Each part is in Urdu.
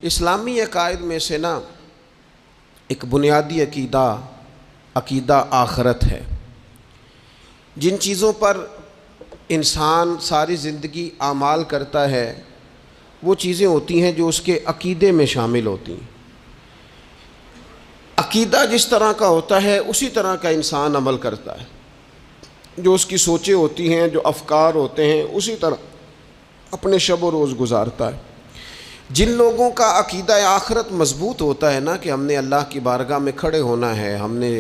اسلامی عقائد میں سے نا ایک بنیادی عقیدہ آخرت ہے۔ جن چیزوں پر انسان ساری زندگی اعمال کرتا ہے وہ چیزیں ہوتی ہیں جو اس کے عقیدے میں شامل ہوتی ہیں۔ عقیدہ جس طرح کا ہوتا ہے اسی طرح کا انسان عمل کرتا ہے، جو اس کی سوچیں ہوتی ہیں، جو افکار ہوتے ہیں، اسی طرح اپنے شب و روز گزارتا ہے۔ جن لوگوں کا عقیدہ آخرت مضبوط ہوتا ہے نا کہ ہم نے اللہ کی بارگاہ میں کھڑے ہونا ہے، ہم نے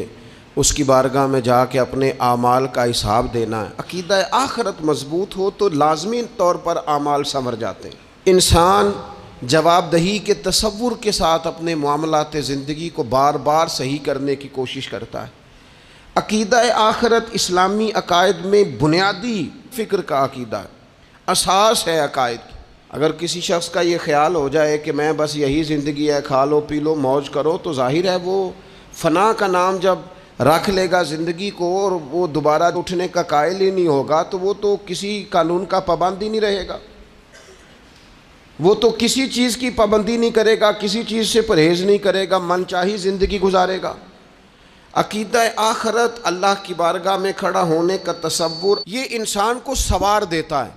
اس کی بارگاہ میں جا کے اپنے اعمال کا حساب دینا ہے، عقیدہ آخرت مضبوط ہو تو لازمی طور پر اعمال سنور جاتے ہیں۔ انسان جواب دہی کے تصور کے ساتھ اپنے معاملات زندگی کو بار بار صحیح کرنے کی کوشش کرتا ہے۔ عقیدہ آخرت اسلامی عقائد میں بنیادی فکر کا عقیدہ ہے، اساس ہے عقائد کی۔ اگر کسی شخص کا یہ خیال ہو جائے کہ میں بس یہی زندگی ہے، کھا لو پی لو موج کرو، تو ظاہر ہے وہ فنا کا نام جب رکھ لے گا زندگی کو اور وہ دوبارہ اٹھنے کا قائل ہی نہیں ہوگا تو وہ تو کسی قانون کا پابند ہی نہیں رہے گا، وہ تو کسی چیز کی پابندی نہیں کرے گا، کسی چیز سے پرہیز نہیں کرے گا، من چاہی زندگی گزارے گا۔ عقیدہ آخرت، اللہ کی بارگاہ میں کھڑا ہونے کا تصور، یہ انسان کو سوار دیتا ہے۔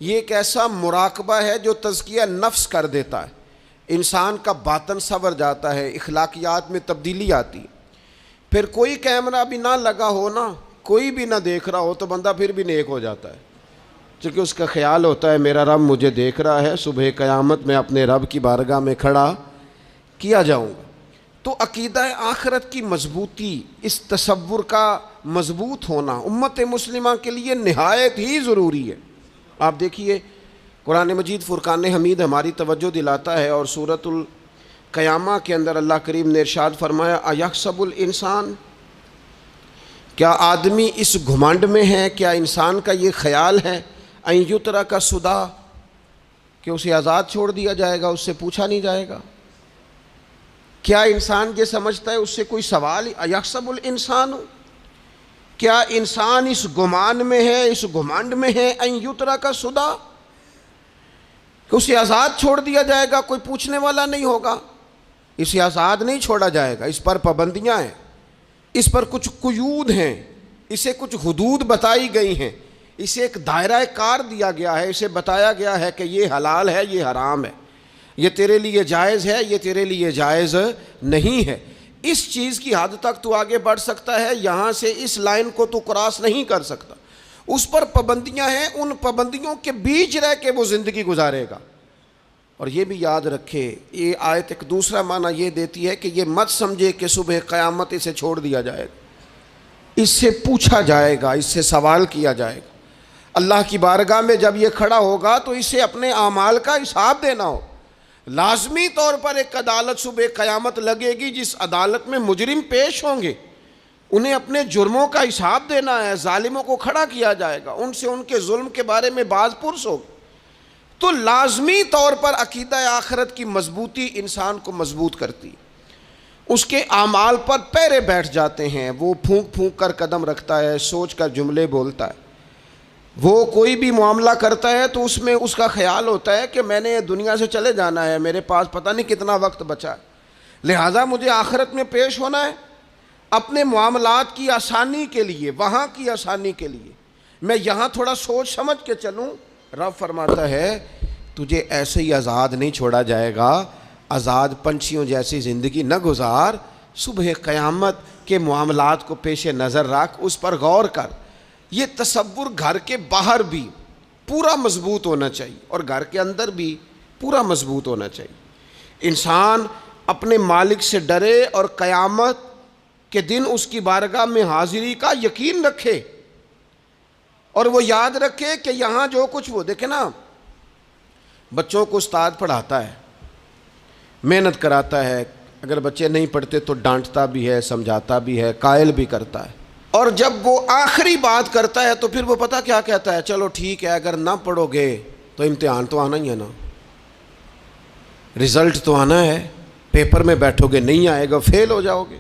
یہ ایک ایسا مراقبہ ہے جو تزکیہ نفس کر دیتا ہے، انسان کا باطن سنور جاتا ہے، اخلاقیات میں تبدیلی آتی ہے۔ پھر کوئی کیمرہ بھی نہ لگا ہو نا، کوئی بھی نہ دیکھ رہا ہو تو بندہ پھر بھی نیک ہو جاتا ہے، چونکہ اس کا خیال ہوتا ہے میرا رب مجھے دیکھ رہا ہے، صبح قیامت میں اپنے رب کی بارگاہ میں کھڑا کیا جاؤں گا۔ تو عقیدہ آخرت کی مضبوطی، اس تصور کا مضبوط ہونا امت مسلمہ کے لیے نہایت ہی ضروری ہے۔ آپ دیکھیے قرآن مجید فرقان حمید ہماری توجہ دلاتا ہے، اور سورۃ القیامہ کے اندر اللہ کریم نے ارشاد فرمایا ایحسب الانسان، کیا آدمی اس گھمنڈ میں ہے، کیا انسان کا یہ خیال ہے ان یترک سدی، کہ اسے آزاد چھوڑ دیا جائے گا، اس سے پوچھا نہیں جائے گا؟ کیا انسان یہ سمجھتا ہے اس سے کوئی سوال؟ ایحسب الانسان، کیا انسان اس گمان میں ہے، اس گھمنڈ میں ہے ان یترک سدی، کہ اسے آزاد چھوڑ دیا جائے گا، کوئی پوچھنے والا نہیں ہوگا؟ اسے آزاد نہیں چھوڑا جائے گا، اس پر پابندیاں ہیں، اس پر کچھ قیود ہیں، اسے کچھ حدود بتائی گئی ہیں، اسے ایک دائرہ کار دیا گیا ہے، اسے بتایا گیا ہے کہ یہ حلال ہے، یہ حرام ہے، یہ تیرے لیے جائز ہے، یہ تیرے لیے جائز نہیں ہے۔ اس چیز کی حد تک تو آگے بڑھ سکتا ہے، یہاں سے اس لائن کو تو کراس نہیں کر سکتا، اس پر پابندیاں ہیں، ان پابندیوں کے بیچ رہ کے وہ زندگی گزارے گا۔ اور یہ بھی یاد رکھے، یہ آیت ایک دوسرا معنی یہ دیتی ہے کہ یہ مت سمجھے کہ صبح قیامت اسے چھوڑ دیا جائے گا، اس سے پوچھا جائے گا، اس سے سوال کیا جائے گا۔ اللہ کی بارگاہ میں جب یہ کھڑا ہوگا تو اسے اپنے اعمال کا حساب دینا ہو۔ لازمی طور پر ایک عدالت صبح قیامت لگے گی، جس عدالت میں مجرم پیش ہوں گے، انہیں اپنے جرموں کا حساب دینا ہے، ظالموں کو کھڑا کیا جائے گا، ان سے ان کے ظلم کے بارے میں باز پرس ہوگی۔ تو لازمی طور پر عقیدہ آخرت کی مضبوطی انسان کو مضبوط کرتی، اس کے اعمال پر پیرے بیٹھ جاتے ہیں، وہ پھونک پھونک کر قدم رکھتا ہے، سوچ کر جملے بولتا ہے، وہ کوئی بھی معاملہ کرتا ہے تو اس میں اس کا خیال ہوتا ہے کہ میں نے دنیا سے چلے جانا ہے، میرے پاس پتہ نہیں کتنا وقت بچا ہے، لہٰذا مجھے آخرت میں پیش ہونا ہے، اپنے معاملات کی آسانی کے لیے، وہاں کی آسانی کے لیے میں یہاں تھوڑا سوچ سمجھ کے چلوں۔ رب فرماتا ہے تجھے ایسے ہی آزاد نہیں چھوڑا جائے گا، آزاد پنچھیوں جیسی زندگی نہ گزار، صبح قیامت کے معاملات کو پیش نظر رکھ، اس پر غور کر۔ یہ تصور گھر کے باہر بھی پورا مضبوط ہونا چاہیے اور گھر کے اندر بھی پورا مضبوط ہونا چاہیے۔ انسان اپنے مالک سے ڈرے اور قیامت کے دن اس کی بارگاہ میں حاضری کا یقین رکھے، اور وہ یاد رکھے کہ یہاں جو کچھ، وہ دیکھیں نا، بچوں کو استاد پڑھاتا ہے، محنت کراتا ہے، اگر بچے نہیں پڑھتے تو ڈانٹتا بھی ہے، سمجھاتا بھی ہے، قائل بھی کرتا ہے، اور جب وہ آخری بات کرتا ہے تو پھر وہ پتہ کیا کہتا ہے؟ چلو ٹھیک ہے، اگر نہ پڑھو گے تو امتحان تو آنا ہی ہے نا، رزلٹ تو آنا ہے، پیپر میں بیٹھو گے نہیں آئے گا، فیل ہو جاؤ گے۔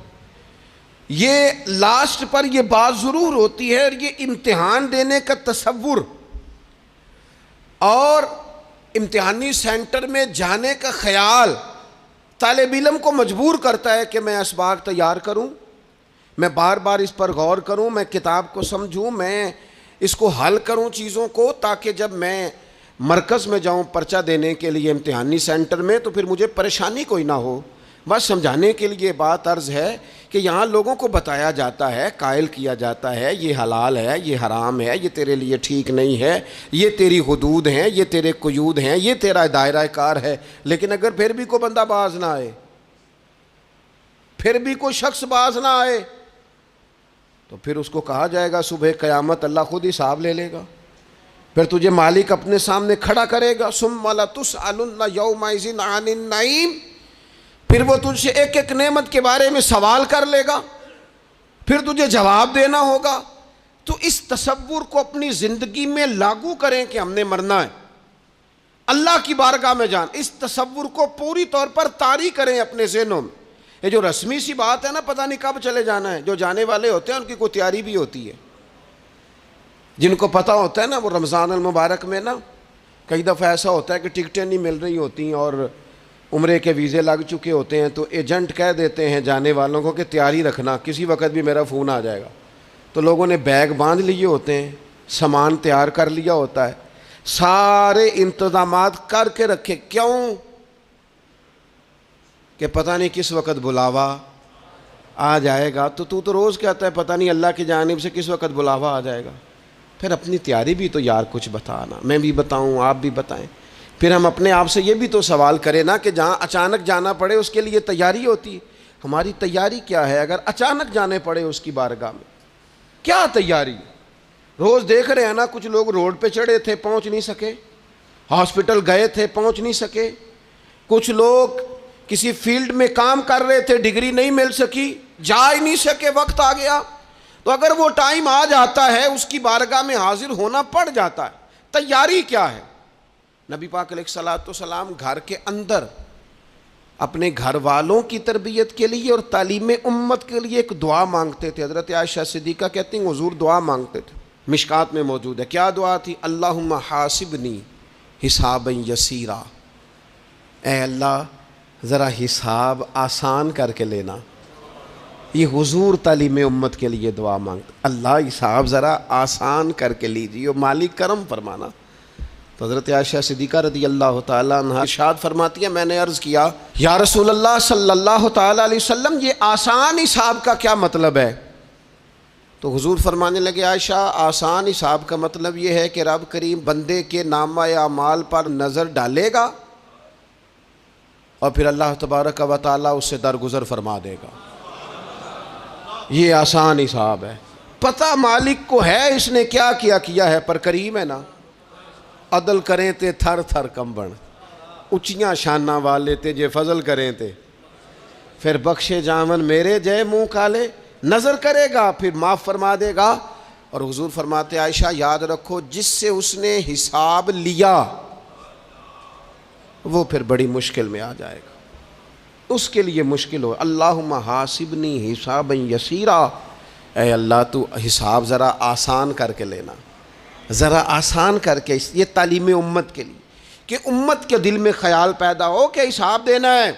یہ لاسٹ پر یہ بات ضرور ہوتی ہے، اور یہ امتحان دینے کا تصور اور امتحانی سینٹر میں جانے کا خیال طالب علم کو مجبور کرتا ہے کہ میں اسباق تیار کروں، میں بار بار اس پر غور کروں، میں کتاب کو سمجھوں، میں اس کو حل کروں چیزوں کو، تاکہ جب میں مرکز میں جاؤں پرچہ دینے کے لیے امتحانی سینٹر میں تو پھر مجھے پریشانی کوئی نہ ہو۔ بس سمجھانے کے لیے بات عرض ہے کہ یہاں لوگوں کو بتایا جاتا ہے، قائل کیا جاتا ہے یہ حلال ہے، یہ حرام ہے، یہ تیرے لیے ٹھیک نہیں ہے، یہ تیری حدود ہیں، یہ تیرے قیود ہیں، یہ تیرا دائرہ کار ہے۔ لیکن اگر پھر بھی کوئی بندہ باز نہ آئے، پھر بھی کوئی شخص باز نہ آئے، تو پھر اس کو کہا جائے گا صبح قیامت اللہ خود حساب لے لے گا، پھر تجھے مالک اپنے سامنے کھڑا کرے گا، ثم لتسألن یومئذ عن النعیم، پھر وہ تجھ سے ایک ایک نعمت کے بارے میں سوال کر لے گا، پھر تجھے جواب دینا ہوگا۔ تو اس تصور کو اپنی زندگی میں لاگو کریں کہ ہم نے مرنا ہے، اللہ کی بارگاہ میں جان، اس تصور کو پوری طور پر طاری کریں اپنے ذہنوں میں۔ یہ جو رسمی سی بات ہے نا، پتہ نہیں کب چلے جانا ہے، جو جانے والے ہوتے ہیں ان کی کوئی تیاری بھی ہوتی ہے، جن کو پتہ ہوتا ہے نا وہ رمضان المبارک میں نا کئی دفعہ ایسا ہوتا ہے کہ ٹکٹیں نہیں مل رہی ہوتی ہیں اور عمرے کے ویزے لگ چکے ہوتے ہیں، تو ایجنٹ کہہ دیتے ہیں جانے والوں کو کہ تیاری رکھنا، کسی وقت بھی میرا فون آ جائے گا۔ تو لوگوں نے بیگ باندھ لیے ہوتے ہیں، سامان تیار کر لیا ہوتا ہے، سارے انتظامات کر کے رکھے، کیوں کہ پتہ نہیں کس وقت بلاوا آ جائے گا۔ تو روز کہتا ہے پتہ نہیں اللہ کی جانب سے کس وقت بلاوا آ جائے گا۔ پھر اپنی تیاری بھی تو یار کچھ بتانا، میں بھی بتاؤں، آپ بھی بتائیں۔ پھر ہم اپنے آپ سے یہ بھی تو سوال کریں نا کہ جہاں اچانک جانا پڑے اس کے لیے تیاری ہوتی ہے، ہماری تیاری کیا ہے؟ اگر اچانک جانے پڑے اس کی بارگاہ میں کیا تیاری؟ روز دیکھ رہے ہیں نا، کچھ لوگ روڈ پہ چڑھے تھے پہنچ نہیں سکے، ہاسپٹل گئے تھے پہنچ نہیں سکے، کچھ لوگ کسی فیلڈ میں کام کر رہے تھے، ڈگری نہیں مل سکی، جا ہی نہیں سکے، وقت آ گیا۔ تو اگر وہ ٹائم آ جاتا ہے اس کی بارگاہ میں حاضر ہونا پڑ جاتا ہے، تیاری کیا ہے؟ نبی پاک علیہ الصلوۃ والسلام گھر کے اندر اپنے گھر والوں کی تربیت کے لیے اور تعلیم امت کے لیے ایک دعا مانگتے تھے۔ حضرت عائشہ صدیقہ کہتی ہیں حضور دعا مانگتے تھے، مشکات میں موجود ہے۔ کیا دعا تھی؟ اللہم حاسبنی حسابا یسیرا، اے اللہ ذرا حساب آسان کر کے لینا۔ یہ حضور تعلیم امت کے لیے دعا مانگتے، اللہ حساب ذرا آسان کر کے لیجیے، مالک کرم فرمانا۔ تو حضرت عائشہ صدیقہ رضی اللہ تعالیٰ عنہ ارشاد فرماتی ہے، میں نے عرض کیا یا رسول اللہ صلی اللہ تعالیٰ علیہ وسلم یہ آسان حساب کا کیا مطلب ہے؟ تو حضور فرمانے لگے عائشہ آسان حساب کا مطلب یہ ہے کہ رب کریم بندے کے نامہ اعمال پر نظر ڈالے گا اور پھر اللہ تبارک و تعالیٰ اس سے درگزر فرما دے گا۔ یہ آسان حساب ہے، پتہ مالک کو ہے اس نے کیا کیا ہے، پر کریم ہے نا۔ عدل کریں تے تھر تھر کمبن، اچیاں شاناں والے تے جے فضل کریں تے پھر بخشے جامن میرے جے منہ کالے، نظر کرے گا پھر معاف فرما دے گا۔ اور حضور فرماتے عائشہ یاد رکھو جس سے اس نے حساب لیا وہ پھر بڑی مشکل میں آ جائے گا، اس کے لیے مشکل ہو۔ اللہم حاسبنی حسابا یسیرا، اے اللہ تو حساب ذرا آسان کر کے لینا، ذرا آسان کر کے۔ یہ تعلیم امت کے لیے کہ امت کے دل میں خیال پیدا ہو کہ حساب دینا ہے،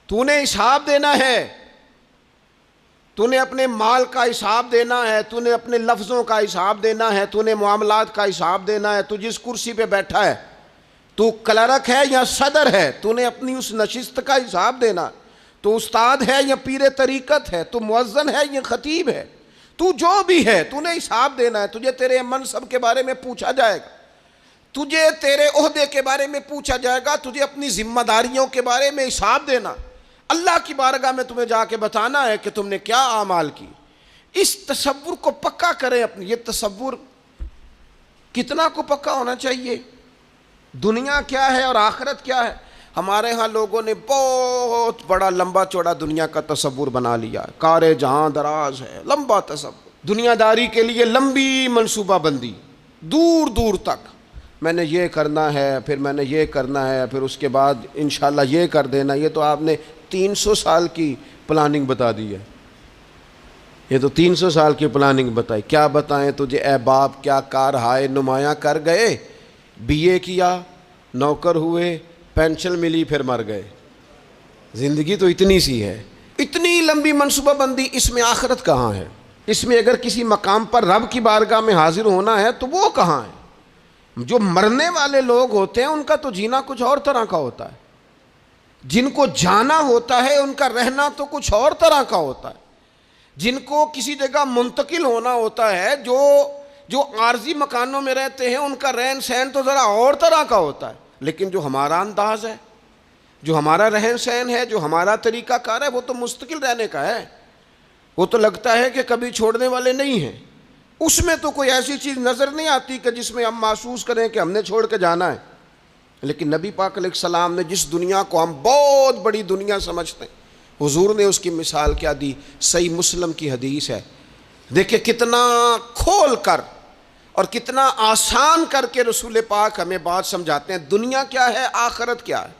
تو نے حساب دینا ہے، تو نے اپنے مال کا حساب دینا ہے، تو نے اپنے لفظوں کا حساب دینا ہے، تو نے معاملات کا حساب دینا ہے۔ تو جس کرسی پہ بیٹھا ہے، تو کلرک ہے یا صدر ہے، تو نے اپنی اس نشست کا حساب دینا۔ تو استاد ہے یا پیر طریقت ہے، تو مؤذن ہے یا خطیب ہے، تو جو بھی ہے تو نے حساب دینا ہے۔ تجھے تیرے منصب کے بارے میں پوچھا جائے گا، تجھے تیرے عہدے کے بارے میں پوچھا جائے گا، تجھے اپنی ذمہ داریوں کے بارے میں حساب دینا، اللہ کی بارگاہ میں تمہیں جا کے بتانا ہے کہ تم نے کیا اعمال کی۔ اس تصور کو پکا کریں اپنی۔ یہ تصور کتنا کو پکا ہونا چاہیے، دنیا کیا ہے اور آخرت کیا ہے۔ ہمارے ہاں لوگوں نے بہت بڑا لمبا چوڑا دنیا کا تصور بنا لیا، کار جہاں دراز ہے، لمبا تصور، دنیا داری کے لیے لمبی منصوبہ بندی، دور دور تک میں نے یہ کرنا ہے، پھر میں نے یہ کرنا ہے، پھر اس کے بعد انشاءاللہ یہ کر دینا۔ یہ تو آپ نے 300 سال کی پلاننگ بتا دی ہے، یہ تو 300 سال کی پلاننگ بتائی۔ کیا بتائیں تجھے اے باپ، کیا کار ہائے نمایاں کر گئے BA کیا, نوکر ہوئے, پینشن ملی, پھر مر گئے. زندگی تو اتنی سی ہے, اتنی لمبی منصوبہ بندی, اس میں آخرت کہاں ہے؟ اس میں اگر کسی مقام پر رب کی بارگاہ میں حاضر ہونا ہے تو وہ کہاں ہے؟ جو مرنے والے لوگ ہوتے ہیں ان کا تو جینا کچھ اور طرح کا ہوتا ہے, جن کو جانا ہوتا ہے ان کا رہنا تو کچھ اور طرح کا ہوتا ہے, جن کو کسی جگہ منتقل ہونا ہوتا ہے, جو عارضی مکانوں میں رہتے ہیں ان کا رہن سہن تو ذرا اور طرح کا ہوتا ہے. لیکن جو ہمارا انداز ہے, جو ہمارا رہن سہن ہے, جو ہمارا طریقہ کار ہے, وہ تو مستقل رہنے کا ہے. وہ تو لگتا ہے کہ کبھی چھوڑنے والے نہیں ہیں. اس میں تو کوئی ایسی چیز نظر نہیں آتی کہ جس میں ہم محسوس کریں کہ ہم نے چھوڑ کے جانا ہے. لیکن نبی پاک علیہ السلام نے جس دنیا کو ہم بہت بڑی دنیا سمجھتے ہیں, حضور نے اس کی مثال کیا دی؟ صحیح مسلم کی حدیث ہے. دیکھیں کتنا کھول کر اور کتنا آسان کر کے رسول پاک ہمیں بات سمجھاتے ہیں. دنیا کیا ہے, آخرت کیا ہے,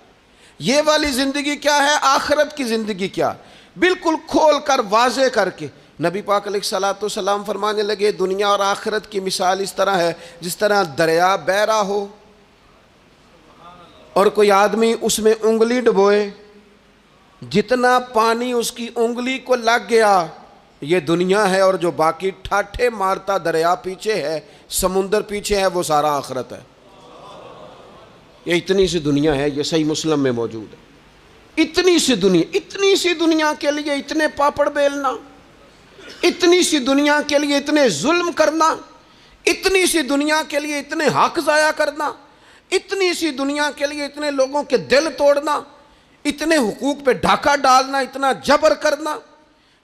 یہ والی زندگی کیا ہے, آخرت کی زندگی کیا, بالکل کھول کر واضح کر کے نبی پاک علیہ الصلوۃ والسلام فرمانے لگے دنیا اور آخرت کی مثال اس طرح ہے جس طرح دریا بہہ رہا ہو اور کوئی آدمی اس میں انگلی ڈبوئے, جتنا پانی اس کی انگلی کو لگ گیا یہ دنیا ہے, اور جو باقی ٹھاٹھے مارتا دریا پیچھے ہے, سمندر پیچھے ہے, وہ سارا آخرت ہے. یہ اتنی سی دنیا ہے, یہ صحیح مسلم میں موجود ہے. اتنی سی دنیا کے لیے اتنے پاپڑ بیلنا, اتنی سی دنیا کے لیے اتنے ظلم کرنا, اتنی سی دنیا کے لیے اتنے حق ضائع کرنا, اتنی سی دنیا کے لیے اتنے لوگوں کے دل توڑنا, اتنے حقوق پہ ڈھاکہ ڈالنا, اتنا جبر کرنا,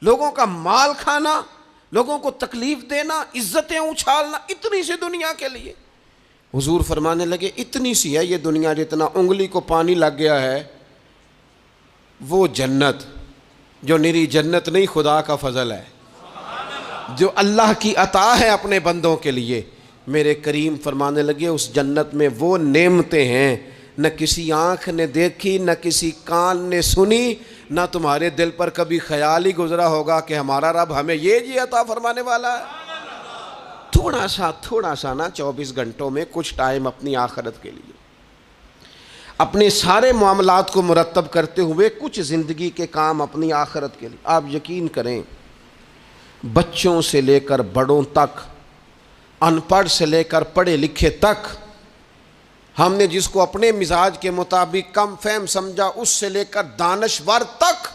لوگوں کا مال کھانا, لوگوں کو تکلیف دینا, عزتیں اچھالنا, اتنی سی دنیا کے لیے. حضور فرمانے لگے اتنی سی ہے یہ دنیا, جتنا انگلی کو پانی لگ گیا ہے وہ جنت, جو نری جنت نہیں, خدا کا فضل ہے, جو اللہ کی عطا ہے اپنے بندوں کے لیے. میرے کریم فرمانے لگے اس جنت میں وہ نعمتیں ہیں نہ کسی آنکھ نے دیکھی, نہ کسی کان نے سنی, نہ تمہارے دل پر کبھی خیال ہی گزرا ہوگا کہ ہمارا رب ہمیں یہ عطا فرمانے والا ہے. تھوڑا سا نا 24 گھنٹوں میں کچھ ٹائم اپنی آخرت کے لیے, اپنے سارے معاملات کو مرتب کرتے ہوئے کچھ زندگی کے کام اپنی آخرت کے لیے. آپ یقین کریں بچوں سے لے کر بڑوں تک, ان پڑھ سے لے کر پڑھے لکھے تک, ہم نے جس کو اپنے مزاج کے مطابق کم فہم سمجھا اس سے لے کر دانشور تک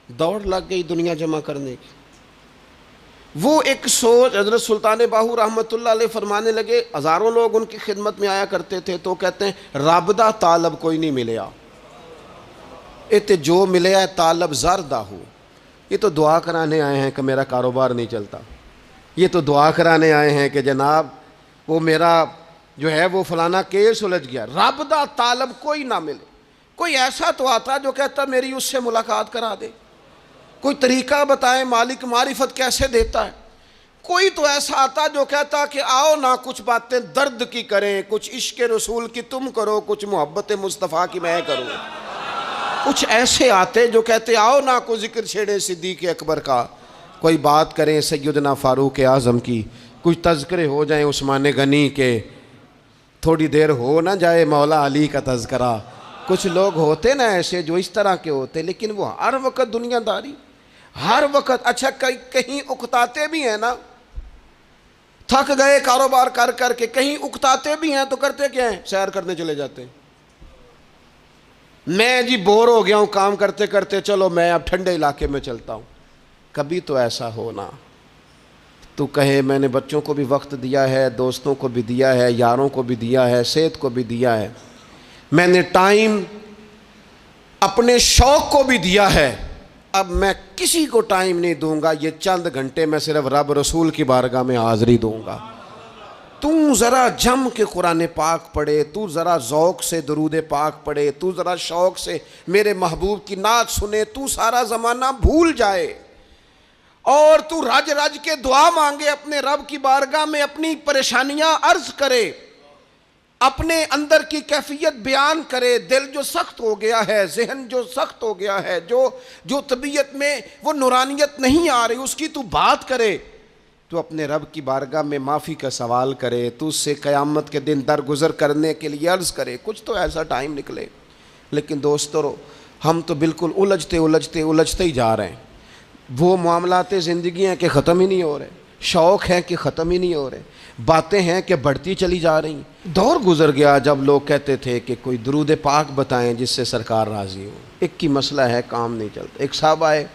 دوڑ لگ گئی دنیا جمع کرنے کی. وہ ایک سوچ حضرت سلطان باہو رحمۃ اللہ علیہ فرمانے لگے, ہزاروں لوگ ان کی خدمت میں آیا کرتے تھے تو کہتے ہیں رابدہ طالب کوئی نہیں ملیا, تے جو ملیا ہے طالب زردہ ہو. یہ تو دعا کرانے آئے ہیں کہ میرا کاروبار نہیں چلتا, یہ تو دعا کرانے آئے ہیں کہ جناب وہ میرا جو ہے وہ فلانا کیس سلجھ گیا. رابدہ طالب کوئی نہ ملے. کوئی ایسا تو آتا جو کہتا میری اس سے ملاقات کرا دے, کوئی طریقہ بتائیں مالک معرفت کیسے دیتا ہے. کوئی تو ایسا آتا جو کہتا کہ آؤ نہ کچھ باتیں درد کی کریں, کچھ عشق رسول کی تم کرو, کچھ محبت مصطفیٰ کی میں کروں. کچھ ایسے آتے جو کہتے آؤ نہ کوئی ذکر چھیڑیں صدیق اکبر کا, کوئی بات کریں سیدنا فاروق اعظم کی, کچھ تذکرے ہو جائیں عثمان غنی کے, تھوڑی دیر ہو نہ جائے مولا علی کا تذکرہ. کچھ لوگ ہوتے نا ایسے جو اس طرح کے ہوتے, لیکن وہ ہر وقت دنیا داری, ہر وقت. اچھا کہیں اکتاتے بھی ہیں نا, تھک گئے کاروبار کر کر کے, کہیں اکتاتے بھی ہیں تو کرتے کیا ہیں, سیر کرنے چلے جاتے ہیں. میں جی بور ہو گیا ہوں کام کرتے کرتے, چلو میں اب ٹھنڈے علاقے میں چلتا ہوں. کبھی تو ایسا ہونا تو کہے میں نے بچوں کو بھی وقت دیا ہے, دوستوں کو بھی دیا ہے, یاروں کو بھی دیا ہے, صحت کو بھی دیا ہے, میں نے ٹائم اپنے شوق کو بھی دیا ہے, اب میں کسی کو ٹائم نہیں دوں گا, یہ چند گھنٹے میں صرف رب رسول کی بارگاہ میں حاضری دوں گا. تو ذرا جم کے قرآن پاک پڑھے, تو ذرا ذوق سے درود پاک پڑھے, تو ذرا شوق سے میرے محبوب کی نعت سنے, تو سارا زمانہ بھول جائے اور تو رج رج کے دعا مانگے اپنے رب کی بارگاہ میں, اپنی پریشانیاں عرض کرے, اپنے اندر کی کیفیت بیان کرے. دل جو سخت ہو گیا ہے, ذہن جو سخت ہو گیا ہے, جو طبیعت میں وہ نورانیت نہیں آ رہی, اس کی تو بات کرے. تو اپنے رب کی بارگاہ میں معافی کا سوال کرے، تو اس سے قیامت کے دن درگزر کرنے کے لیے عرض کرے، کچھ تو ایسا ٹائم نکلے۔ لیکن دوستو، ہم تو بالکل الجھتے ہی جا رہے ہیں۔ وہ معاملات زندگی ہیں کہ ختم ہی نہیں ہو رہے، شوق ہیں کہ ختم ہی نہیں ہو رہے، باتیں ہیں کہ بڑھتی چلی جا رہی ہیں۔ دور گزر گیا جب لوگ کہتے تھے کہ کوئی درود پاک بتائیں جس سے سرکار راضی ہو۔ ایک کی مسئلہ ہے، کام نہیں چلتا۔ ایک صاحب آئے،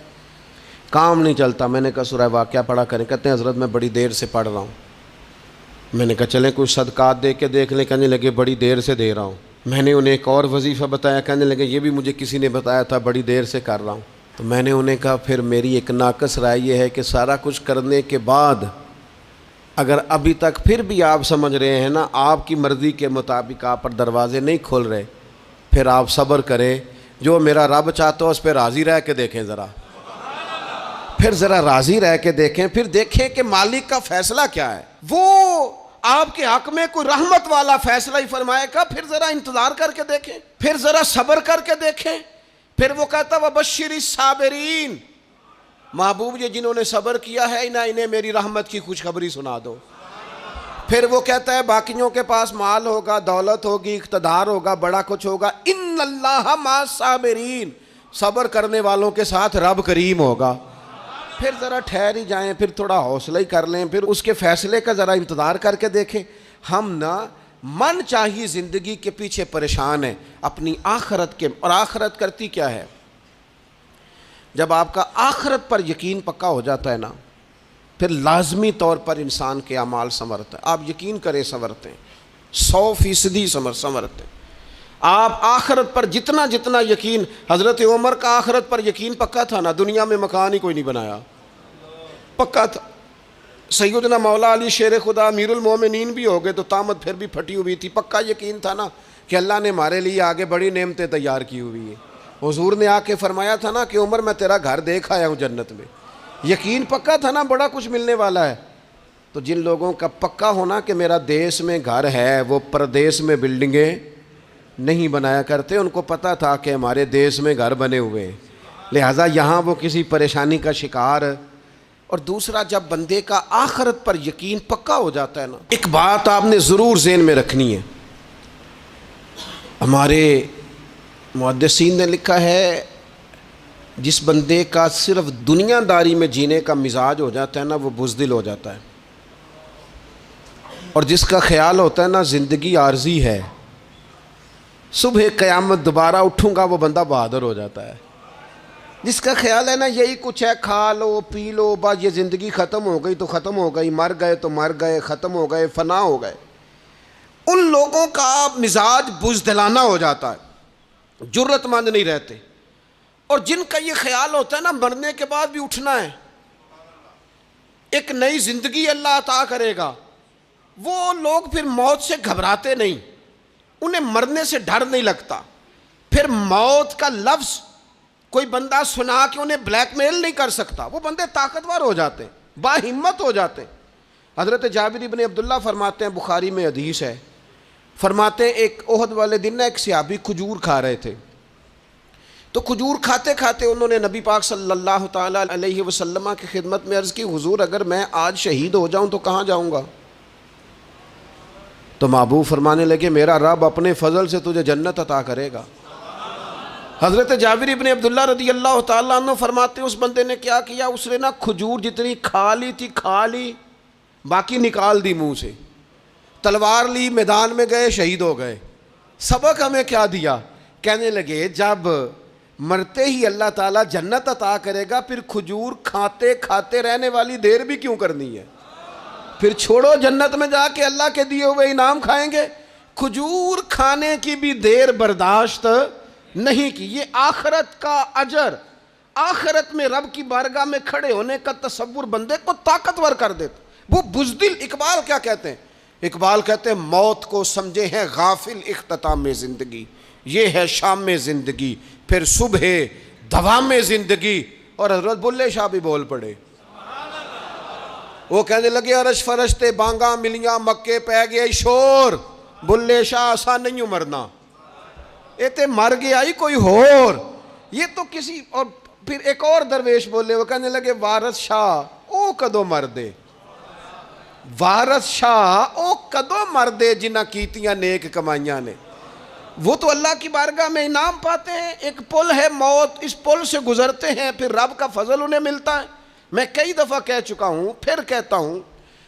کام نہیں چلتا۔ میں نے کہا سورہ واقعہ پڑھا کریں۔ کہتے ہیں حضرت میں بڑی دیر سے پڑھ رہا ہوں۔ میں نے کہا چلیں کچھ صدقات دے کے دیکھ لیں۔ کہنے لگے بڑی دیر سے دے رہا ہوں۔ میں نے انہیں ایک اور وظیفہ بتایا، کہنے لگے یہ بھی مجھے کسی نے بتایا تھا، بڑی دیر سے کر رہا ہوں۔ تو میں نے انہیں کہا پھر میری ایک ناقص رائے یہ ہے کہ سارا کچھ کرنے کے بعد اگر ابھی تک پھر بھی آپ سمجھ رہے ہیں نا آپ کی مرضی کے مطابق آپ پر دروازے نہیں کھل رہے، پھر آپ صبر کریں۔ جو میرا رب چاہتا ہو اس پہ راضی رہ کے دیکھیں، پھر ذرا راضی رہ کے دیکھیں، پھر دیکھیں کہ مالک کا فیصلہ کیا ہے۔ وہ آپ کے حق میں کوئی رحمت والا فیصلہ ہی فرمائے گا، پھر ذرا انتظار کر کے دیکھیں، پھر ذرا صبر کر کے دیکھیں۔ پھر وہ کہتا وَبَشِّرِ الصَّابِرِينَ، محبوب یہ جنہوں نے صبر کیا ہے انہیں میری رحمت کی خوشخبری سنا دو۔ پھر وہ کہتا ہے باقیوں کے پاس مال ہوگا، دولت ہوگی، اقتدار ہوگا، بڑا کچھ ہوگا، ان اللہ مع الصابرین، صبر کرنے والوں کے ساتھ رب کریم ہوگا۔ پھر ذرا ٹھہر ہی جائیں، پھر تھوڑا حوصلہ ہی کر لیں، پھر اس کے فیصلے کا ذرا انتظار کر کے دیکھیں۔ ہم نہ من چاہیے زندگی کے پیچھے پریشان ہیں اپنی آخرت کے، اور آخرت کرتی کیا ہے؟ جب آپ کا آخرت پر یقین پکا ہو جاتا ہے نا، پھر لازمی طور پر انسان کے اعمال سنورتے ہیں۔ آپ یقین کریں سنورتے ہیں، 100% سنورتے ہیں۔ آپ آخرت پر جتنا یقین، حضرت عمر کا آخرت پر یقین پکا تھا نا، دنیا میں مکان ہی کوئی نہیں بنایا، پکا تھا۔ سیدنا مولا علی شیر خدا امیر المومنین بھی ہو گئے تو طامت پھر بھی پھٹی ہوئی تھی، پکا یقین تھا نا کہ اللہ نے ہمارے لیے آگے بڑی نعمتیں تیار کی ہوئی ہیں۔ حضور نے آ کے فرمایا تھا نا کہ عمر میں تیرا گھر دیکھ آیا ہوں جنت میں، یقین پکا تھا نا بڑا کچھ ملنے والا ہے۔ تو جن لوگوں کا پکا ہونا کہ میرا دیس میں گھر ہے، وہ پردیس میں بلڈنگیں نہیں بنایا کرتے، ان کو پتا تھا کہ ہمارے دیس میں گھر بنے ہوئے ہیں، لہٰذا یہاں وہ کسی پریشانی کا شکار۔ اور دوسرا، جب بندے کا آخرت پر یقین پکا ہو جاتا ہے نا، ایک بات آپ نے ضرور ذہن میں رکھنی ہے۔ ہمارے محدثین نے لکھا ہے جس بندے کا صرف دنیا داری میں جینے کا مزاج ہو جاتا ہے نا، وہ بزدل ہو جاتا ہے، اور جس کا خیال ہوتا ہے نا زندگی عارضی ہے، صبح قیامت دوبارہ اٹھوں گا، وہ بندہ بہادر ہو جاتا ہے۔ جس کا خیال ہے نا یہی کچھ ہے، کھا لو پی لو بس، یہ زندگی ختم ہو گئی تو ختم ہو گئی، مر گئے تو مر گئے، ختم ہو گئے، فنا ہو گئے، ان لوگوں کا مزاج بزدلانہ ہو جاتا ہے، جرت مند نہیں رہتے۔ اور جن کا یہ خیال ہوتا ہے نا مرنے کے بعد بھی اٹھنا ہے، ایک نئی زندگی اللہ عطا کرے گا، وہ لوگ پھر موت سے گھبراتے نہیں، انہیں مرنے سے ڈر نہیں لگتا۔ پھر موت کا لفظ کوئی بندہ سنا کہ انہیں بلیک میل نہیں کر سکتا، وہ بندے طاقتور ہو جاتے ہیں، باہمت ہو جاتے ہیں۔ حضرت جابر بن عبداللہ فرماتے ہیں، بخاری میں حدیث ہے، فرماتے ہیں ایک احد والے دن ایک صحابی کھجور کھا رہے تھے، تو کھجور کھاتے کھاتے انہوں نے نبی پاک صلی اللہ تعالیٰ علیہ وسلم کی خدمت میں عرض کی، حضور اگر میں آج شہید ہو جاؤں تو کہاں جاؤں گا؟ تو محبوب فرمانے لگے میرا رب اپنے فضل سے تجھے جنت عطا کرے گا۔ حضرت جابر ابن عبداللہ رضی اللہ تعالیٰ عنہ فرماتے ہیں اس بندے نے کیا کیا، اس نے نا کھجور جتنی کھا لی تھی کھا لی، باقی نکال دی منہ سے، تلوار لی، میدان میں گئے، شہید ہو گئے۔ سبق ہمیں کیا دیا؟ کہنے لگے جب مرتے ہی اللہ تعالیٰ جنت عطا کرے گا، پھر کھجور کھاتے کھاتے رہنے والی دیر بھی کیوں کرنی ہے؟ پھر چھوڑو، جنت میں جا کے اللہ کے دیے ہوئے انعام کھائیں گے۔ کھجور کھانے کی بھی دیر برداشت نہیں کی۔ یہ آخرت کا اجر، آخرت میں رب کی بارگاہ میں کھڑے ہونے کا تصور بندے کو طاقتور کر دیتا۔ وہ بزدل، اقبال کیا کہتے ہیں؟ اقبال کہتے ہیں موت کو سمجھے ہیں غافل اختتام میں زندگی، یہ ہے شام میں زندگی، پھر صبح دوام میں زندگی۔ اور حضرت بلے شاہ بھی بول پڑے، وہ کہنے لگے عرش فرشتے بانگاں ملیاں مکے پہ گیا شور، بلے شاہ آسان نہیں مرنا، یہ تے مر گیا ہی کوئی اور، یہ تو کسی اور۔ پھر ایک اور درویش بولے، وہ کہنے لگے وارث شاہ او کدو مر دے، وارث شاہ او کدو مردے جنہ کیتیاں نیک کمائیاں نے، وہ تو اللہ کی بارگاہ میں انعام پاتے ہیں. ایک پل ہے موت، اس پل سے گزرتے ہیں، پھر رب کا فضل انہیں ملتا ہے. میں کئی دفعہ کہہ چکا ہوں، پھر کہتا ہوں،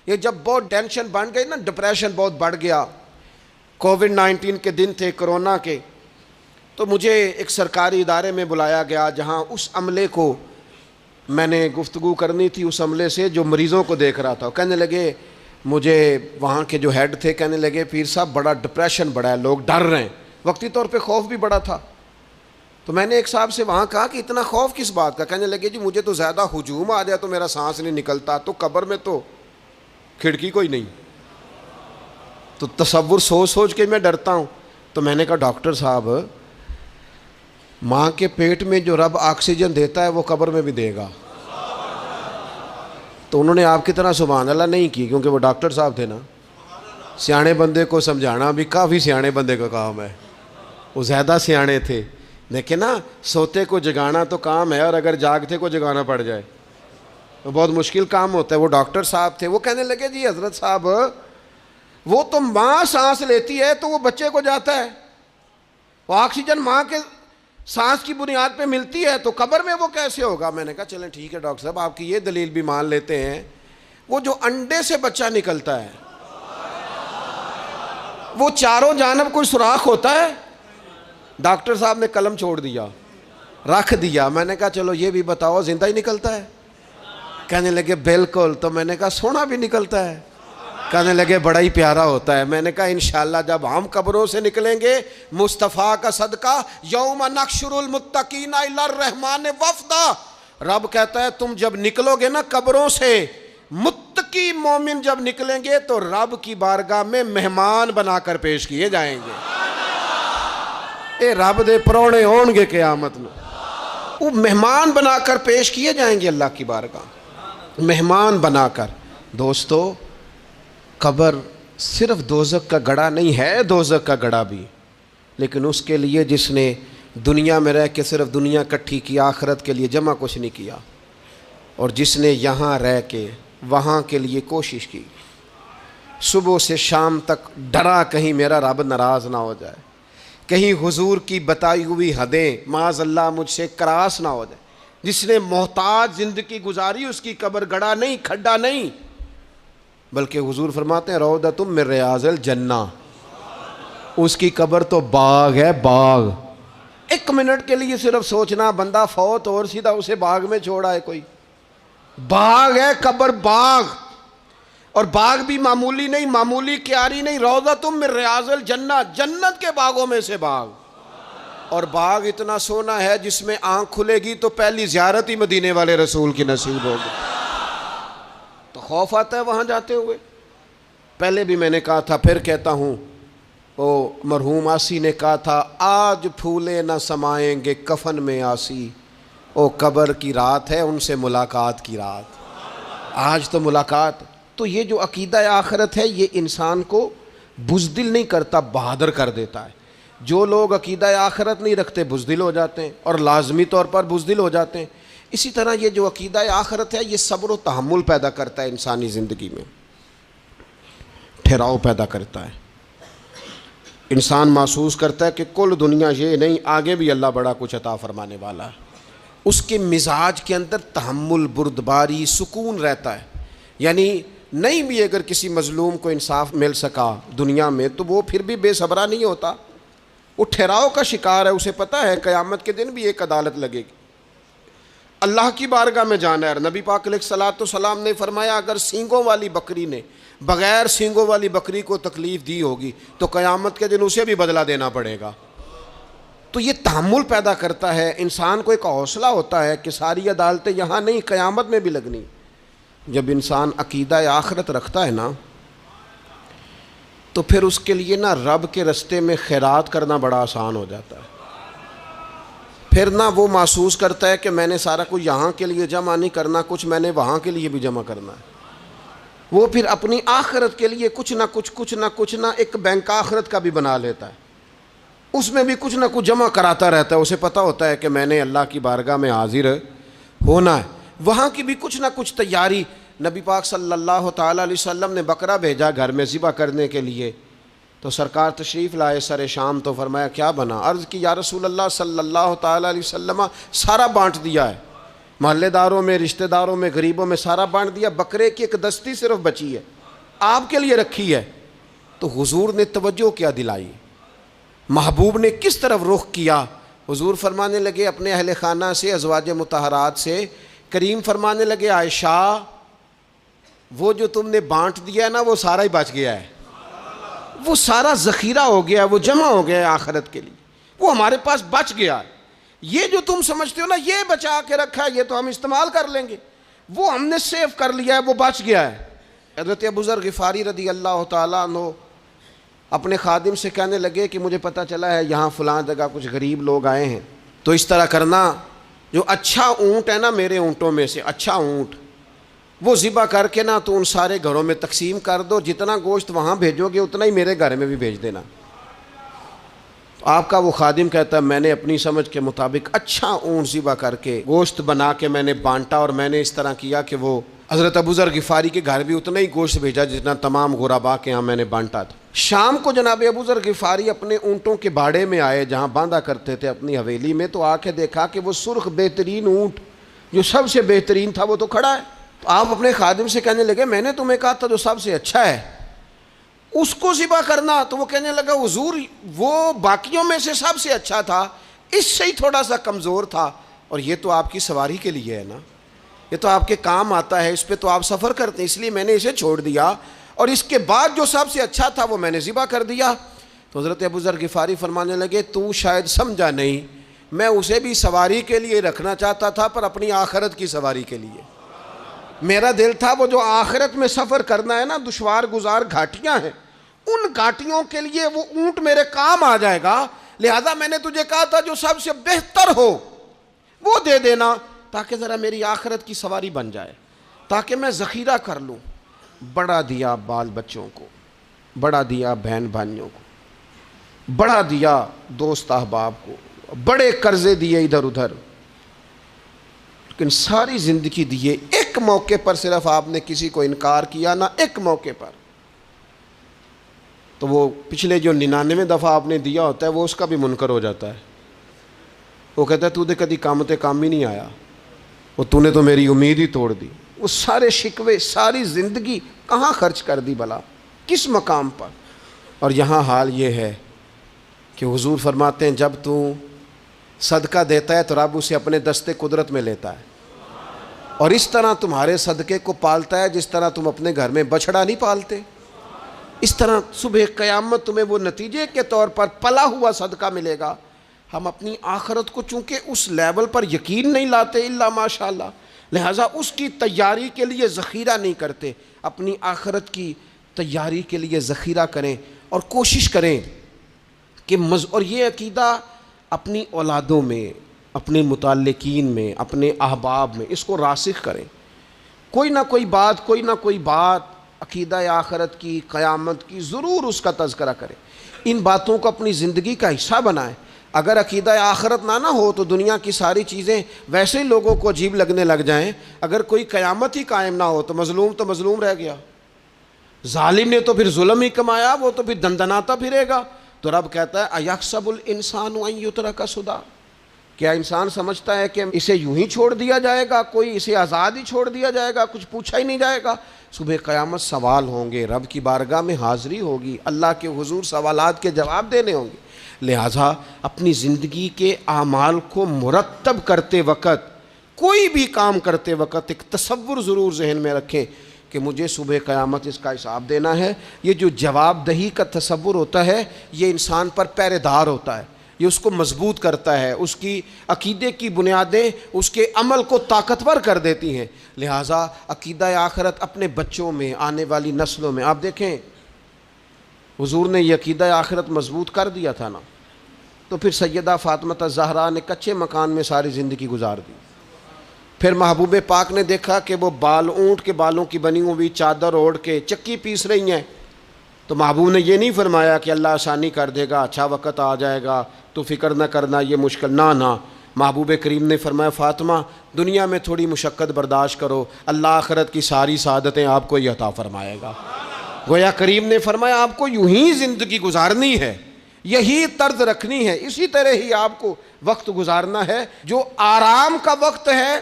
یہ جب بہت ٹینشن بن گئی نا، ڈپریشن بہت بڑھ گیا، کووڈ-19 کے دن تھے، کرونا کے، تو مجھے ایک سرکاری ادارے میں بلایا گیا جہاں اس عملے کو میں نے گفتگو کرنی تھی، اس عملے سے جو مریضوں کو دیکھ رہا تھا. کہنے لگے مجھے وہاں کے جو ہیڈ تھے، کہنے لگے پیر صاحب بڑا ڈپریشن بڑا ہے، لوگ ڈر رہے ہیں. وقتی طور پہ خوف بھی بڑا تھا. تو میں نے ایک صاحب سے وہاں کہا کہ اتنا خوف کس بات کا؟ کہنے لگے جی مجھے تو زیادہ ہجوم آ جائے تو میرا سانس نہیں نکلتا، تو قبر میں تو کھڑکی کوئی نہیں، تو تصور سوچ سوچ کے میں ڈرتا ہوں. تو میں نے کہا ڈاکٹر صاحب، ماں کے پیٹ میں جو رب آکسیجن دیتا ہے وہ قبر میں بھی دے گا. تو انہوں نے آپ کی طرح سبحان اللہ نہیں کی، کیونکہ وہ ڈاکٹر صاحب تھے نا. سیانے بندے کو سمجھانا بھی کافی سیانے بندے کا کام ہے، وہ زیادہ سیانے تھے. لیکن نا سوتے کو جگانا تو کام ہے، اور اگر جاگتے کو جگانا پڑ جائے تو بہت مشکل کام ہوتا ہے. وہ ڈاکٹر صاحب تھے. وہ کہنے لگے جی حضرت صاحب، وہ تو ماں سانس لیتی ہے تو وہ بچے کو جاتا ہے، وہ آکسیجن ماں کے سانس کی بنیاد پہ ملتی ہے، تو قبر میں وہ کیسے ہوگا؟ میں نے کہا چلیں ٹھیک ہے ڈاکٹر صاحب، آپ کی یہ دلیل بھی مان لیتے ہیں. وہ جو انڈے سے بچہ نکلتا ہے، وہ چاروں جانب کوئی سوراخ ہوتا ہے؟ ڈاکٹر صاحب نے قلم چھوڑ دیا، رکھ دیا. میں نے کہا چلو یہ بھی بتاؤ زندہ ہی نکلتا ہے؟ کہنے لگے بالکل. تو میں نے کہا سونا بھی نکلتا ہے؟ کہنے لگے بڑا ہی پیارا ہوتا ہے. میں نے کہا انشاءاللہ جب ہم قبروں سے نکلیں گے، مصطفیٰ کا صدقہ، یوم نحشر المتقین الی الرحمن وفدا، رب کہتا ہے تم جب نکلو گے نا قبروں سے، متقی مومن جب نکلیں گے تو رب کی بارگاہ میں مہمان بنا کر پیش کیے جائیں گے. اے رب دے پرونے ہون گے قیامت میں، وہ مہمان بنا کر پیش کیے جائیں گے اللہ کی بارگاہ، مہمان بنا کر. دوستو، قبر صرف دوزخ کا گڑھا نہیں ہے، دوزخ کا گڑھا بھی، لیکن اس کے لیے جس نے دنیا میں رہ کے صرف دنیا کٹھی کی، آخرت کے لیے جمع کچھ نہیں کیا، اور جس نے یہاں رہ کے وہاں کے لیے کوشش کی، صبح سے شام تک ڈرا کہیں میرا رب ناراض نہ ہو جائے، کہیں حضور کی بتائی ہوئی حدیں معاذ اللہ مجھ سے کراس نہ ہو جائے. جس نے محتاج زندگی گزاری، اس کی قبر گڑھا نہیں، کھڈا نہیں، بلکہ حضور فرماتے ہیں روضۃ من ریاض الجنہ، اس کی قبر تو باغ ہے، باغ. ایک منٹ کے لیے صرف سوچنا، بندہ فوت اور سیدھا اسے باغ میں چھوڑا ہے کوئی، باغ ہے قبر، باغ. اور باغ بھی معمولی نہیں، معمولی کیاری نہیں، روضۃ من ریاض الجنہ، جنت کے باغوں میں سے باغ. اور باغ اتنا سونا ہے جس میں آنکھ کھلے گی تو پہلی زیارت ہی مدینے والے رسول کی نصیب ہوگی. تو خوف آتا ہے وہاں جاتے ہوئے. پہلے بھی میں نے کہا تھا، پھر کہتا ہوں، وہ مرحوم آسی نے کہا تھا، آج پھولے نہ سمائیں گے کفن میں آسی، او قبر کی رات ہے ان سے ملاقات کی رات. آج تو ملاقات. تو یہ جو عقیدہ آخرت ہے یہ انسان کو بزدل نہیں کرتا، بہادر کر دیتا ہے. جو لوگ عقیدہ آخرت نہیں رکھتے بزدل ہو جاتے ہیں، اور لازمی طور پر بزدل ہو جاتے ہیں. اسی طرح یہ جو عقیدہ آخرت ہے یہ صبر و تحمل پیدا کرتا ہے، انسانی زندگی میں ٹھہراؤ پیدا کرتا ہے. انسان محسوس کرتا ہے کہ کل دنیا یہ نہیں، آگے بھی اللہ بڑا کچھ عطا فرمانے والا ہے. اس کے مزاج کے اندر تحمل، بردباری، سکون رہتا ہے. یعنی نہیں بھی اگر کسی مظلوم کو انصاف مل سکا دنیا میں تو وہ پھر بھی بے صبرا نہیں ہوتا، وہ ٹھہراؤ کا شکار ہے. اسے پتہ ہے قیامت کے دن بھی ایک عدالت لگے گی، اللہ کی بارگاہ میں جانا ہے. نبی پاک علیہ الصلوۃ والسلام نے فرمایا اگر سینگوں والی بکری نے بغیر سینگوں والی بکری کو تکلیف دی ہوگی تو قیامت کے دن اسے بھی بدلہ دینا پڑے گا. تو یہ تحمل پیدا کرتا ہے، انسان کو ایک حوصلہ ہوتا ہے کہ ساری عدالتیں یہاں نہیں، قیامت میں بھی لگنی. جب انسان عقیدہ آخرت رکھتا ہے نا تو پھر اس کے لیے نا رب کے رستے میں خیرات کرنا بڑا آسان ہو جاتا ہے. پھر نہ وہ محسوس کرتا ہے کہ میں نے سارا کچھ یہاں کے لیے جمع نہیں کرنا، کچھ میں نے وہاں کے لیے بھی جمع کرنا ہے. وہ پھر اپنی آخرت کے لیے کچھ نہ ایک بینک آخرت کا بھی بنا لیتا ہے، اس میں بھی کچھ نہ کچھ جمع کراتا رہتا ہے. اسے پتہ ہوتا ہے کہ میں نے اللہ کی بارگاہ میں حاضر ہونا ہے، وہاں کی بھی کچھ نہ کچھ تیاری. نبی پاک صلی اللہ تعالیٰ علیہ وسلم نے بکرا بھیجا گھر میں ذبح کرنے کے لیے، تو سرکار تشریف لائے سر شام، تو فرمایا کیا بنا؟ عرض کی یا رسول اللہ صلی اللہ تعالیٰ علیہ وسلم سارا بانٹ دیا ہے، محلے داروں میں، رشتہ داروں میں، غریبوں میں سارا بانٹ دیا، بکرے کی ایک دستی صرف بچی ہے، آپ کے لیے رکھی ہے۔ تو حضور نے توجہ کیا دلائی، محبوب نے کس طرف رخ کیا؟ حضور فرمانے لگے اپنے اہل خانہ سے، ازواج مطہرات سے، کریم فرمانے لگے عائشہ وہ جو تم نے بانٹ دیا ہے نا وہ سارا ہی بچ گیا ہے، وہ سارا ذخیرہ ہو گیا، وہ جمع ہو گیا ہے آخرت کے لیے، وہ ہمارے پاس بچ گیا ہے۔ یہ جو تم سمجھتے ہو نا یہ بچا کے رکھا ہے، یہ تو ہم استعمال کر لیں گے، وہ ہم نے سیو کر لیا ہے، وہ بچ گیا ہے۔ حضرت ابو ذر غفاری رضی اللہ تعالیٰ عنہ اپنے خادم سے کہنے لگے کہ مجھے پتہ چلا ہے یہاں فلاں جگہ کچھ غریب لوگ آئے ہیں، تو اس طرح کرنا، جو اچھا اونٹ ہے نا میرے اونٹوں میں سے، اچھا اونٹ وہ ذبح کر کے نا تو ان سارے گھروں میں تقسیم کر دو، جتنا گوشت وہاں بھیجو گے اتنا ہی میرے گھر میں بھی بھیج دینا۔ آپ کا وہ خادم کہتا ہے میں نے اپنی سمجھ کے مطابق اچھا اونٹ ذبح کر کے گوشت بنا کے میں نے بانٹا، اور میں نے اس طرح کیا کہ وہ حضرت ابو ذر غفاری کے گھر بھی اتنا ہی گوشت بھیجا جتنا تمام غربا کے ہاں میں نے بانٹا تھا۔ شام کو جناب ابو ذر غفاری اپنے اونٹوں کے باڑے میں آئے جہاں باندھا کرتے تھے اپنی حویلی میں، تو آ کے دیکھا کہ وہ سرخ بہترین اونٹ جو سب سے بہترین تھا وہ تو کھڑا ہے۔ تو آپ اپنے خادم سے کہنے لگے میں نے تمہیں کہا تھا جو سب سے اچھا ہے اس کو ذبح کرنا، تو وہ کہنے لگا حضور وہ باقیوں میں سے سب سے اچھا تھا، اس سے ہی تھوڑا سا کمزور تھا، اور یہ تو آپ کی سواری کے لیے ہے نا، یہ تو آپ کے کام آتا ہے، اس پہ تو آپ سفر کرتے ہیں، اس لیے میں نے اسے چھوڑ دیا، اور اس کے بعد جو سب سے اچھا تھا وہ میں نے ذبح کر دیا۔ تو حضرت ابو ذر غفاری فرمانے لگے تو شاید سمجھا نہیں، میں اسے بھی سواری کے لیے رکھنا چاہتا تھا پر اپنی آخرت کی سواری کے لیے، میرا دل تھا وہ جو آخرت میں سفر کرنا ہے نا، دشوار گزار گھاٹیاں ہیں، ان گھاٹیوں کے لیے وہ اونٹ میرے کام آ جائے گا، لہذا میں نے تجھے کہا تھا جو سب سے بہتر ہو وہ دے دینا تاکہ ذرا میری آخرت کی سواری بن جائے، تاکہ میں ذخیرہ کر لوں۔ بڑا دیا بال بچوں کو، بڑا دیا بہن بھائیوں کو، بڑا دیا دوست احباب کو، بڑے قرضے دیے ادھر ادھر، لیکن ساری زندگی دیے، ایک موقع پر صرف آپ نے کسی کو انکار کیا نہ، ایک موقع پر، تو وہ پچھلے جو 99 دفعہ آپ نے دیا ہوتا ہے وہ اس کا بھی منکر ہو جاتا ہے، وہ کہتا ہے تو نے کدی کام تے کام ہی نہیں آیا، وہ تو نے تو میری امید ہی توڑ دی، وہ سارے شکوے ساری زندگی کہاں خرچ کر دی بلا، کس مقام پر۔ اور یہاں حال یہ ہے کہ حضور فرماتے ہیں جب تو صدقہ دیتا ہے تو رب اسے اپنے دستے قدرت میں لیتا ہے، اور اس طرح تمہارے صدقے کو پالتا ہے جس طرح تم اپنے گھر میں بچڑا نہیں پالتے، اس طرح صبح قیامت تمہیں وہ نتیجے کے طور پر پلا ہوا صدقہ ملے گا۔ ہم اپنی آخرت کو چونکہ اس لیول پر یقین نہیں لاتے الا ماشاءاللہ، لہٰذا اس کی تیاری کے لیے ذخیرہ نہیں کرتے، اپنی آخرت کی تیاری کے لیے ذخیرہ کریں اور کوشش کریں کہ اور یہ عقیدہ اپنی اولادوں میں، اپنے متعلقین میں، اپنے احباب میں اس کو راسخ کریں، کوئی نہ کوئی بات عقیدہ آخرت کی، قیامت کی ضرور اس کا تذکرہ کریں، ان باتوں کو اپنی زندگی کا حصہ بنائیں۔ اگر عقیدہ آخرت نہ ہو تو دنیا کی ساری چیزیں ویسے ہی لوگوں کو عجیب لگنے لگ جائیں، اگر کوئی قیامت ہی قائم نہ ہو تو مظلوم رہ گیا، ظالم نے تو پھر ظلم ہی کمایا، وہ تو پھر دندناتا پھرے گا۔ تو رب کہتا ہے اَيَحْسَبُ الْإِنسَانُ أَن يُتْرَكَ سُدًى، کیا انسان سمجھتا ہے کہ اسے یوں ہی چھوڑ دیا جائے گا، کوئی اسے آزاد ہی چھوڑ دیا جائے گا، کچھ پوچھا ہی نہیں جائے گا؟ صبح قیامت سوال ہوں گے، رب کی بارگاہ میں حاضری ہوگی، اللہ کے حضور سوالات کے جواب دینے ہوں گے، لہٰذا اپنی زندگی کے اعمال کو مرتب کرتے وقت، کوئی بھی کام کرتے وقت ایک تصور ضرور ذہن میں رکھیں کہ مجھے صبح قیامت اس کا حساب دینا ہے۔ یہ جو جواب دہی کا تصور ہوتا ہے یہ انسان پر پہرے دار ہوتا ہے، یہ اس کو مضبوط کرتا ہے، اس کی عقیدے کی بنیادیں اس کے عمل کو طاقتور کر دیتی ہیں۔ لہٰذا عقیدہ آخرت اپنے بچوں میں، آنے والی نسلوں میں، آپ دیکھیں حضور نے یہ عقیدہ آخرت مضبوط کر دیا تھا نا، تو پھر سیدہ فاطمہ الزہرا نے کچے مکان میں ساری زندگی گزار دی، پھر محبوب پاک نے دیکھا کہ وہ اونٹ کے بالوں کی بنی ہوئی چادر اوڑھ کے چکی پیس رہی ہیں، تو محبوب نے یہ نہیں فرمایا کہ اللہ آسانی کر دے گا، اچھا وقت آ جائے گا تو فکر نہ کرنا یہ مشکل، نہ محبوب کریم نے فرمایا فاطمہ دنیا میں تھوڑی مشقت برداشت کرو، اللہ آخرت کی ساری سعادتیں آپ کو ہی عطا فرمائے گا۔ گویا کریم نے فرمایا آپ کو یوں ہی زندگی گزارنی ہے، یہی طرز رکھنی ہے، اسی طرح ہی آپ کو وقت گزارنا ہے۔ جو آرام کا وقت ہے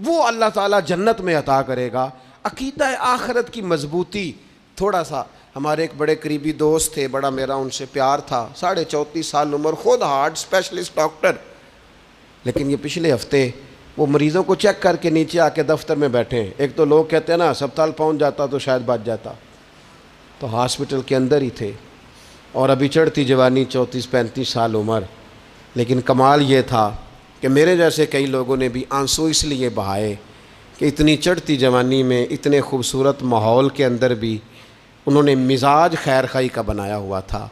وہ اللہ تعالیٰ جنت میں عطا کرے گا۔ عقیدہ آخرت کی مضبوطی، تھوڑا سا ہمارے ایک بڑے قریبی دوست تھے، بڑا میرا ان سے پیار تھا، 34.5 سال عمر، خود ہارٹ اسپیشلسٹ ڈاکٹر، لیکن یہ پچھلے ہفتے وہ مریضوں کو چیک کر کے نیچے آ کے دفتر میں بیٹھے ہیں۔ ایک تو لوگ کہتے ہیں نا ہسپتال پہنچ جاتا تو شاید بچ جاتا، تو ہاسپٹل کے اندر ہی تھے، اور ابھی چڑھتی جوانی، 34-35 سال عمر۔ لیکن کمال یہ تھا کہ میرے جیسے کئی لوگوں نے بھی آنسو اس لیے بہائے کہ اتنی چڑھتی جوانی میں اتنے خوبصورت ماحول کے اندر بھی انہوں نے مزاج خیر خواہی کا بنایا ہوا تھا،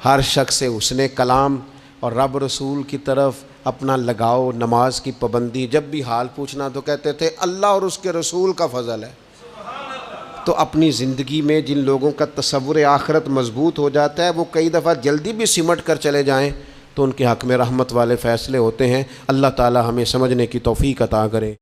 ہر شخص سے حسن کلام اور رب رسول کی طرف اپنا لگاؤ، نماز کی پابندی، جب بھی حال پوچھنا تو کہتے تھے اللہ اور اس کے رسول کا فضل ہے۔ تو اپنی زندگی میں جن لوگوں کا تصور آخرت مضبوط ہو جاتا ہے وہ کئی دفعہ جلدی بھی سمٹ کر چلے جائیں تو ان کے حق میں رحمت والے فیصلے ہوتے ہیں۔ اللہ تعالی ہمیں سمجھنے کی توفیق عطا کرے۔